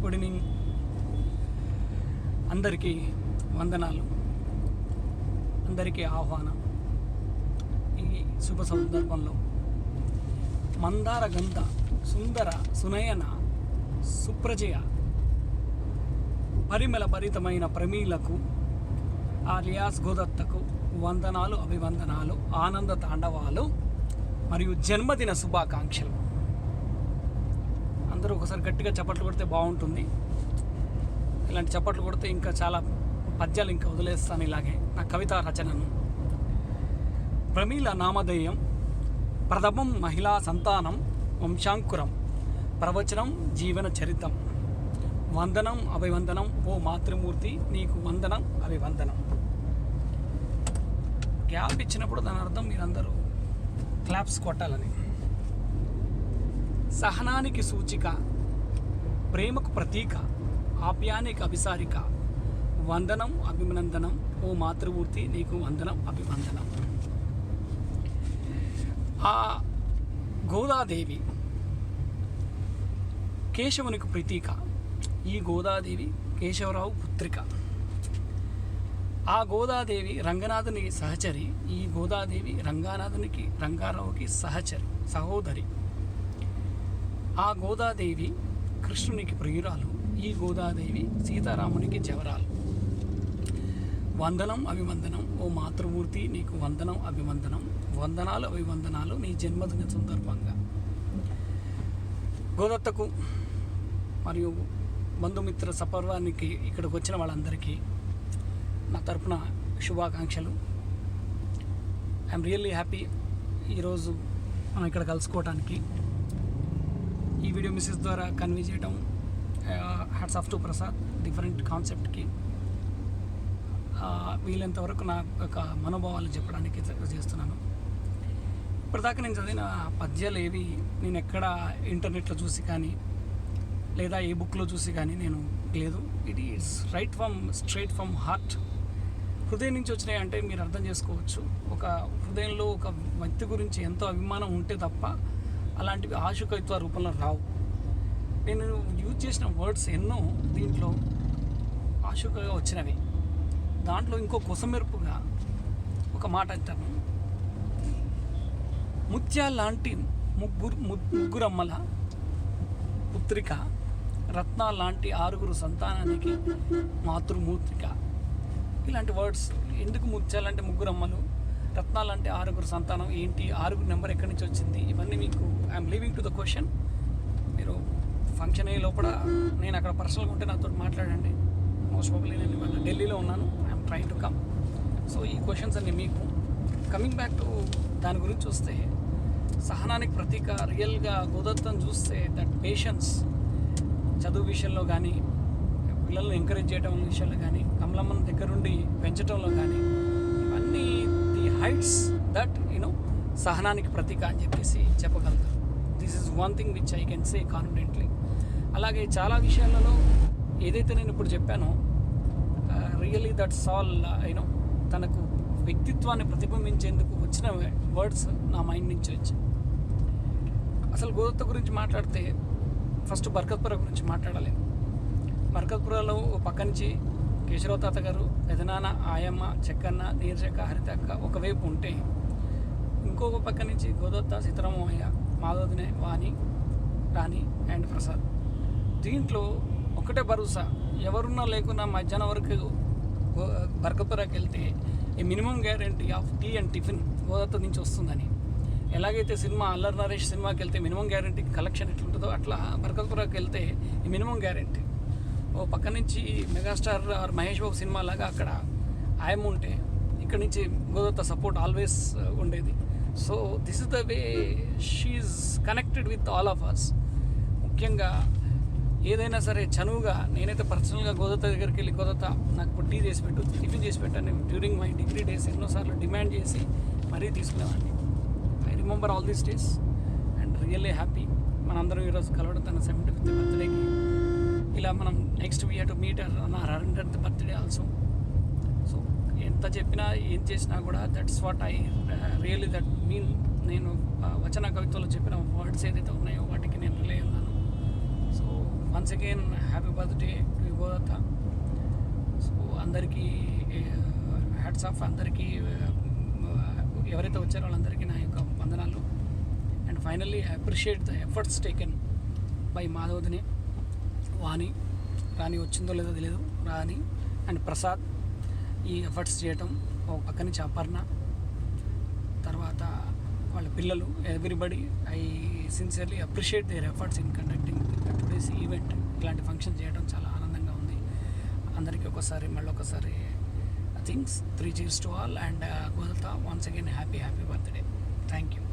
Good evening, అందరికీ వందనాలు, అందరికీ ఆహ్వానం. ఈ శుభ సందర్భంలో మందార గంధ సుందర సునయన సుప్రజయ పరిమళ భరితమైన ప్రమీలకు ఆలియాస్ గోదత్తకు వందనాలు, అభివందనాలు, ఆనంద తాండవాలు మరియు జన్మదిన శుభాకాంక్షలు. అందరూ ఒకసారి గట్టిగా చప్పట్లు కొడితే బాగుంటుంది. ఇలాంటి చప్పట్లు కొడితే ఇంకా చాలా పద్యాలు ఇంకా వదిలేస్తాను. ఇలాగే నా కవితా రచనను. ప్రమీల నామధేయం, ప్రథమం మహిళా సంతానం, వంశాంకురం, ప్రవచనం జీవన చరితం, వందనం అభివందనం ఓ మాతృమూర్తి నీకు వందనం అభివందనం. గ్యాప్ ఇచ్చినప్పుడు దాని అర్థం మీరందరూ క్లాప్స్ కొట్టాలని. సహనానికి సూచిక, ప్రేమకు ప్రతీక, ఆప్యానికి అభిసారిక, వందనం అభినందనం ఓ మాతృమూర్తి నీకు వందనం అభివందనం. ఆ గోదాదేవి కేశవునికి ప్రతీక. ఈ గోదాదేవి కేశవరావు పుత్రిక. ఆ గోదాదేవి రంగనాథుని సహచరి. ఈ గోదాదేవి రంగారావుకి సహోదరి. ఆ గోదాదేవి కృష్ణునికి ప్రియురాలు. ఈ గోదాదేవి సీతారామునికి జవరాలు. వందనం అభివందనం ఓ మాతృమూర్తి నీకు వందనం అభివందనం. వందనాలు అభివందనాలు నీ జన్మదిన సందర్భంగా. గోదత్తకు మరియు బంధుమిత్ర సపర్వానికి ఇక్కడికి వచ్చిన వాళ్ళందరికీ నా తరపున శుభాకాంక్షలు. ఐఎమ్ రియల్లీ హ్యాపీ ఈరోజు మనం ఇక్కడ కలుసుకోవడానికి. ఈ వీడియో మెసేజ్ ద్వారా కన్వే చేయడం hats off to Prasad. Different కాన్సెప్ట్కి వీలైనంత వరకు నా యొక్క మనోభావాలు చెప్పడానికి చేస్తున్నాను. ఇప్పటిదాకా నేను చదివిన పద్యాలు ఏవి నేను ఎక్కడ ఇంటర్నెట్లో చూసి కానీ లేదా ఏ బుక్లో చూసి కానీ నేను లేదు. It is straight from heart. హృదయం నుంచి వచ్చినాయి అంటే మీరు అర్థం చేసుకోవచ్చు. ఒక హృదయంలో ఒక వ్యక్తి గురించి ఎంతో అభిమానం ఉంటే తప్ప అలాంటివి ఆశుకవిత్వ రూపంలో రావు. నేను యూజ్ చేసిన వర్డ్స్ ఎన్నో దీంట్లో ఆశుకగా వచ్చినవి. దాంట్లో ఇంకో కొసమెరుపుగా ఒక మాట అంటాను. ముత్యాలాంటి ముగ్గురమ్మల పుత్రిక, రత్నాలాంటి 6 సంతానానికి మాతృమూర్తిక. ఇలాంటి వర్డ్స్ ఎందుకు? ముత్యాలంటే 3 అమ్మలు, రత్నాలంటే 6 సంతానం. ఏంటి 6 నెంబర్ ఎక్కడి నుంచి వచ్చింది? ఇవన్నీ మీకు I'm leaving to the question. మీరు ఫంక్షన్ అయ్యే లోపల నేను అక్కడ పర్సనల్గా ఉంటే నాతో మాట్లాడండి. మోస్ట్ ప్రాబబ్లీ నేను ఇవాళ ఢిల్లీలో ఉన్నాను. I'm trying to come. So ఈ క్వశ్చన్స్ అన్నీ మీకు. కమింగ్ బ్యాక్ టు దాని గురించి వస్తే, సహనానికి ప్రతీక. రియల్గా గోదత్తను చూస్తే దట్ పేషెన్స్, చదువు విషయంలో కానీ, పిల్లల్ని ఎంకరేజ్ చేయడం విషయంలో కానీ, కమలమ్మని దగ్గరుండి పెంచడంలో కానీ, ఇవన్నీ ది హైట్స్ దట్ సహనానికి ప్రతీక అని చెప్పేసి చెప్పగలుగుతారు. This is one thing which I can say confidently. అలాగే చాలా విషయాలలో ఏదైతే నేను ఇప్పుడు చెప్పానో రియల్లీ దట్స్ ఆల్ తనకు వ్యక్తిత్వాన్ని ప్రతిబింబించేందుకు వచ్చిన వర్డ్స్ నా మైండ్ నుంచి వచ్చాయి. అసలు గోదత్త గురించి మాట్లాడితే ఫస్ట్ బర్కత్పుర గురించి మాట్లాడాలి. బర్కత్పురలో పక్క నుంచి కేశవరావు తాత గారు, పెదనాన్న, ఆయమ్మ, చెక్కన్న, నీరజక్క, హరితక్క ఒకవైపు ఉంటే, ఇంకొక పక్క నుంచి గోదత్త, సీతారామయ్య, మాధవదినే, వాణి, రాణి అండ్ ప్రసాద్. దీంట్లో ఒకటే భరోసా, ఎవరున్నా లేకున్నా మధ్యాహ్నం వరకు బర్కత్పురకి వెళ్తే ఈ minimum guarantee of tea and tiffin Godatta నుంచి వస్తుందని. ఎలాగైతే సినిమా అల్లరి నరేష్ సినిమాకి వెళ్తే మినిమం గ్యారంటీ కలెక్షన్ ఎట్లుంటుందో, అట్లా బర్కత్పురకి వెళ్తే ఈ మినిమం గ్యారంటీ. ఓ పక్క నుంచి megastar or Mahesh Babu cinema లాగా అక్కడ ఆయమ్మ ఉంటే, ఇక్కడ నుంచి గోదత్త సపోర్ట్ ఆల్వేస్ ఉండేది. So this is the way she is connected with all of us. ముఖ్యంగా ఏదైనా సరే చనువుగా నేనైతే పర్సనల్గా గోదత్త దగ్గరికి వెళ్ళి, గోదత్త నాకు టీ చేసి పెట్టు, టిఫిన్ చేసి పెట్టాను. డ్యూరింగ్ మై డిగ్రీ డేస్ ఎన్నోసార్లు డిమాండ్ చేసి మరీ తీసుకునేవాడిని. I remember all these days and really happy. మనందరం ఈరోజు కలవడం, తన 75th బర్త్డేకి. ఇలా మనం next we have to meet నా 100th బర్త్డే ఆల్సో. సో ఎంత చెప్పినా ఏం చేసినా కూడా that's what I really that mean. నేను వచన కవిత్వంలో చెప్పిన వర్డ్స్ ఏదైతే ఉన్నాయో వాటికి నేను రిలే ఉన్నాను. So once again happy birthday to Godatta. So అందరికీ హ్యాట్స్ ఆఫ్, అందరికీ ఎవరైతే వచ్చారో వాళ్ళందరికీ నా యొక్క వందనాలు. And finally I appreciate the efforts taken by మాధవదిని, రాణి వచ్చిందో లేదో తెలియదు, రాణి అండ్ ప్రసాద్ ఈ ఎఫర్ట్స్ చేయటం. ఒక పక్క నుంచి అపర్ణ, తర్వాత వాళ్ళ పిల్లలు, everybody. I sincerely appreciate their efforts in conducting today's event. ఇలాంటి ఫంక్షన్ చేయడం చాలా ఆనందంగా ఉంది. అందరికీ మళ్ళొకసారి things 3 cheers to all, and Godata, once again happy birthday. Thank you.